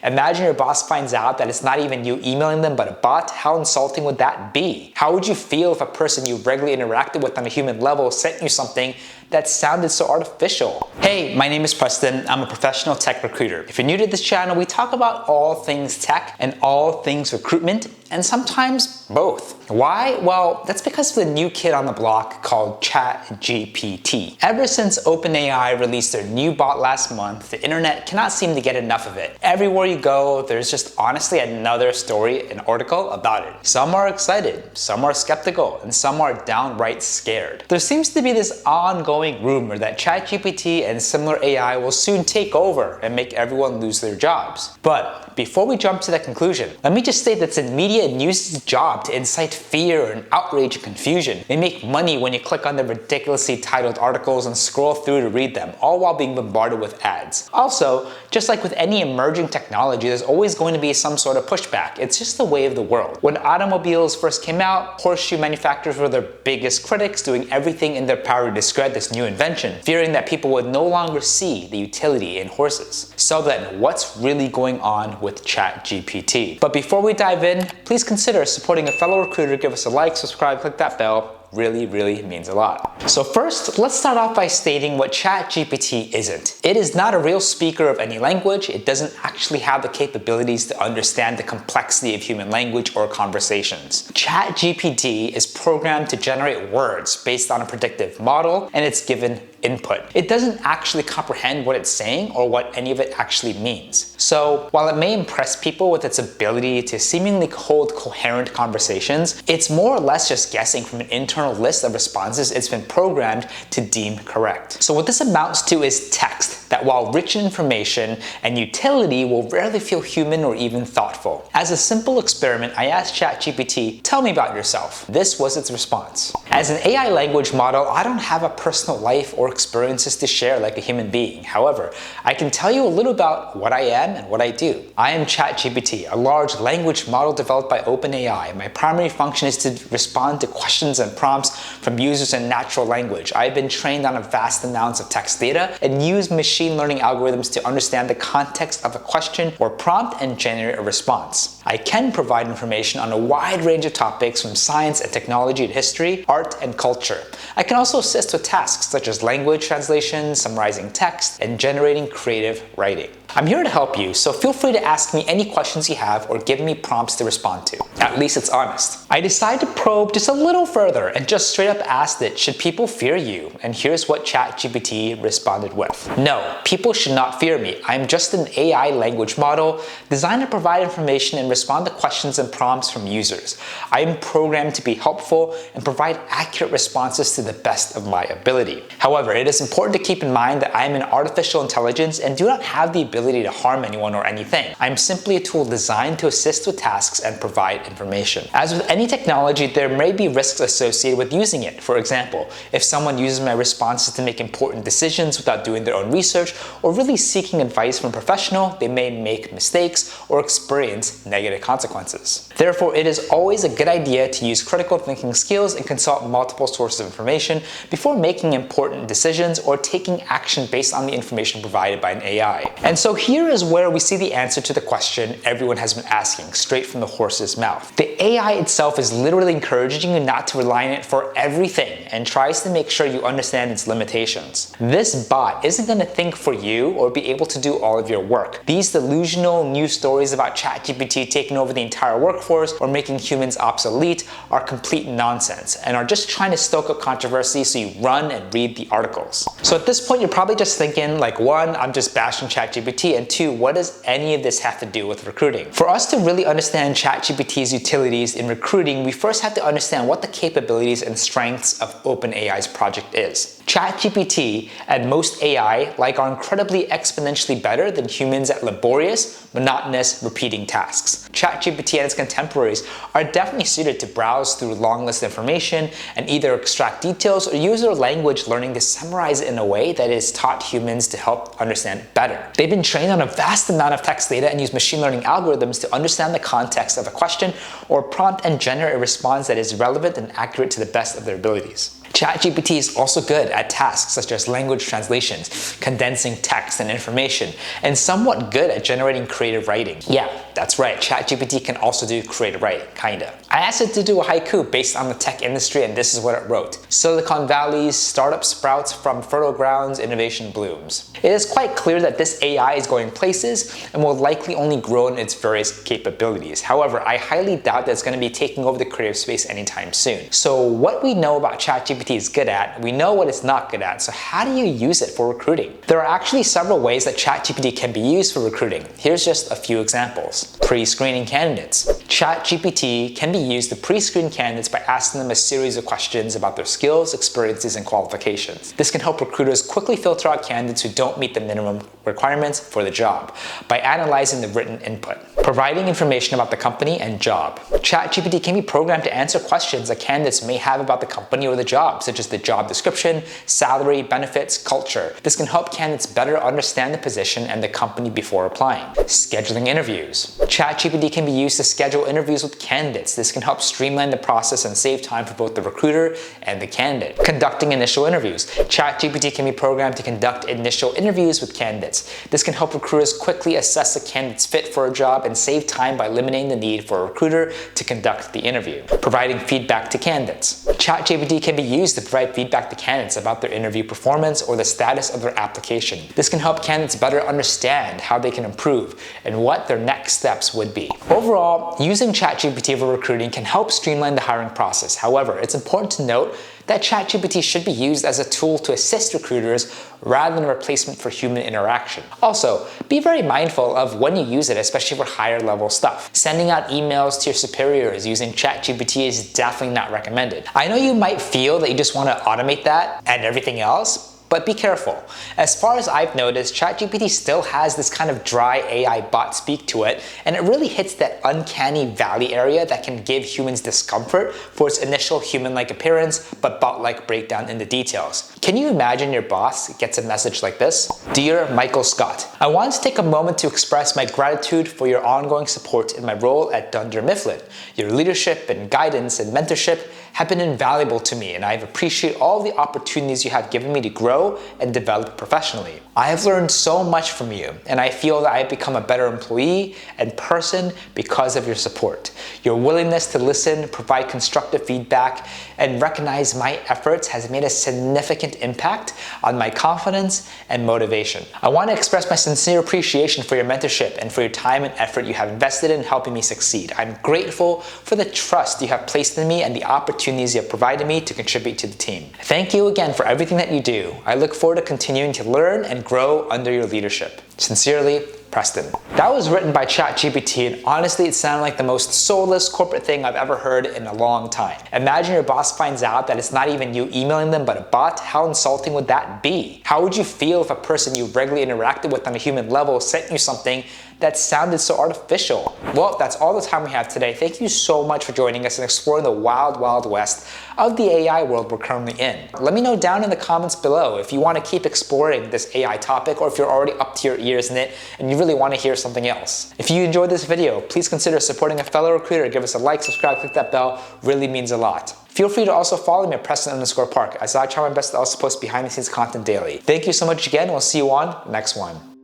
Imagine your boss finds out that it's not even you emailing them but a bot. How insulting would that be? How would you feel if a person you regularly interacted with on a human level sent you something that sounded so artificial? Hey, my name is Preston. I'm a professional tech recruiter. If you're new to this channel, we talk about all things tech and all things recruitment, and sometimes both. Why? Well, that's because of the new kid on the block called ChatGPT. Ever since OpenAI released their new bot last month, the internet cannot seem to get enough of it. Everywhere you go, there's just honestly another story, an article about it. Some are excited, some are skeptical, and some are downright scared. There seems to be this ongoing rumor that ChatGPT and similar AI will soon take over and make everyone lose their jobs. But before we jump to that conclusion, let me just state that it's in media and news' job to incite fear and outrage and confusion. They make money when you click on the ridiculously titled articles and scroll through to read them, all while being bombarded with ads. Also, just like with any emerging technology, there's always going to be some sort of pushback. It's just the way of the world. When automobiles first came out, horseshoe manufacturers were their biggest critics, doing everything in their power to discredit this new invention, fearing that people would no longer see the utility in horses. So then, what's really going on with ChatGPT? But before we dive in, please consider supporting a fellow recruiter. Give us a like, subscribe, click that bell. Really means a lot. So first, let's start off by stating what ChatGPT isn't. It is not a real speaker of any language. It doesn't actually have the capabilities to understand the complexity of human language or conversations. ChatGPT is programmed to generate words based on a predictive model, and it's given input. It doesn't actually comprehend what it's saying or what any of it actually means. So while it may impress people with its ability to seemingly hold coherent conversations, it's more or less just guessing from an internal list of responses it's been programmed to deem correct. So what this amounts to is text that, while rich in information and utility, will rarely feel human or even thoughtful. As a simple experiment, I asked ChatGPT, "Tell me about yourself." This was its response. As an AI language model, I don't have a personal life or experiences to share like a human being. However, I can tell you a little about what I am and what I do. I am ChatGPT, a large language model developed by OpenAI. My primary function is to respond to questions and prompts from users in natural language. I've been trained on a vast amounts of text data and use machine learning algorithms to understand the context of a question or prompt and generate a response. I can provide information on a wide range of topics, from science and technology to history, art, and culture. I can also assist with tasks such as language translation, summarizing text, and generating creative writing. I'm here to help you, so feel free to ask me any questions you have or give me prompts to respond to. At least it's honest. I decided to probe just a little further and just straight up asked it, should people fear you? And here's what ChatGPT responded with. No, people should not fear me. I'm just an AI language model designed to provide information and respond to questions and prompts from users. I am programmed to be helpful and provide accurate responses to the best of my ability. However, it is important to keep in mind that I am an artificial intelligence and do not have the ability to harm anyone or anything. I'm simply a tool designed to assist with tasks and provide information. As with any technology, there may be risks associated with using it. For example, if someone uses my responses to make important decisions without doing their own research or really seeking advice from a professional, they may make mistakes or experience negative consequences. Therefore, it is always a good idea to use critical thinking skills and consult multiple sources of information before making important decisions or taking action based on the information provided by an AI. And so here is where we see the answer to the question everyone has been asking, straight from the horse's mouth. The AI itself is literally encouraging you not to rely on it for everything and tries to make sure you understand its limitations. This bot isn't going to think for you or be able to do all of your work. These delusional news stories about ChatGPT taking over the entire workforce or making humans obsolete are complete nonsense and are just trying to stoke up controversy so you run and read the articles. So at this point, you're probably just thinking, like, one, I'm just bashing ChatGPT, and two, what does any of this have to do with recruiting? For us to really understand ChatGPT's utilities in recruiting, we first have to understand what the capabilities and strengths of OpenAI's project is. ChatGPT and most AI are incredibly exponentially better than humans at laborious, monotonous, repeating tasks. ChatGPT and its contemporaries are definitely suited to browse through long list information and either extract details or use their language learning to summarize it in a way that is taught humans to help understand better. They've been trained on a vast amount of text data and use machine learning algorithms to understand the context of a question or prompt and generate a response that is relevant and accurate to the best of their abilities. ChatGPT is also good at tasks such as language translations, condensing text and information, and somewhat good at generating creative writing. Yeah, that's right, ChatGPT can also do creative writing, kinda. I asked it to do a haiku based on the tech industry, and this is what it wrote. Silicon Valley's startup sprouts, from fertile grounds, innovation blooms. It is quite clear that this AI is going places and will likely only grow in its various capabilities. However, I highly doubt that it's going to be taking over the creative space anytime soon. So what we know about ChatGPT is good at, we know what it's not good at, so how do you use it for recruiting? There are actually several ways that ChatGPT can be used for recruiting. Here's just a few examples. Pre-screening candidates. ChatGPT can be used to pre-screen candidates by asking them a series of questions about their skills, experiences, and qualifications. This can help recruiters quickly filter out candidates who don't meet the minimum requirements for the job by analyzing the written input. Providing information about the company and job. ChatGPT can be programmed to answer questions that candidates may have about the company or the job, such as the job description, salary, benefits, culture. This can help candidates better understand the position and the company before applying. Scheduling interviews. ChatGPT can be used to schedule interviews with candidates. This can help streamline the process and save time for both the recruiter and the candidate. Conducting initial interviews. ChatGPT can be programmed to conduct initial interviews with candidates. This can help recruiters quickly assess a candidate's fit for a job and save time by eliminating the need for a recruiter to conduct the interview. Providing feedback to candidates. ChatGPT can be used to provide feedback to candidates about their interview performance or the status of their application. This can help candidates better understand how they can improve and what their next steps would be. Overall, using ChatGPT for recruiting can help streamline the hiring process. However, it's important to note that ChatGPT should be used as a tool to assist recruiters rather than a replacement for human interaction. Also, be very mindful of when you use it, especially for higher level stuff. Sending out emails to your superiors using ChatGPT is definitely not recommended. I know you might feel that you just want to automate that and everything else, but be careful. As far as I've noticed, ChatGPT still has this kind of dry AI bot speak to it, and it really hits that uncanny valley area that can give humans discomfort for its initial human-like appearance, but bot-like breakdown in the details. Can you imagine your boss gets a message like this? Dear Michael Scott, I want to take a moment to express my gratitude for your ongoing support in my role at Dunder Mifflin. Your leadership and guidance and mentorship have been invaluable to me, and I appreciate all the opportunities you have given me to grow and develop professionally. I have learned so much from you, and I feel that I have become a better employee and person because of your support. Your willingness to listen, provide constructive feedback, and recognize my efforts has made a significant impact on my confidence and motivation. I want to express my sincere appreciation for your mentorship and for your time and effort you have invested in helping me succeed. I'm grateful for the trust you have placed in me and the opportunities you have provided me to contribute to the team. Thank you again for everything that you do. I look forward to continuing to learn and grow under your leadership. Sincerely, Preston. That was written by ChatGPT, and honestly, it sounded like the most soulless corporate thing I've ever heard in a long time. Imagine your boss finds out that it's not even you emailing them, but a bot. How insulting would that be? How would you feel if a person you regularly interacted with on a human level sent you something that sounded so artificial? Well, that's all the time we have today. Thank you so much for joining us and exploring the wild, wild west of the AI world we're currently in. Let me know down in the comments below if you want to keep exploring this AI topic, or if you're already up to your ears in it and you really want to hear something else. If you enjoyed this video, please consider supporting a fellow recruiter. Give us a like, subscribe, click that bell. Really means a lot. Feel free to also follow me at Preston_Park, as I try my best to also post behind the scenes content daily. Thank you so much again. We'll see you on the next one.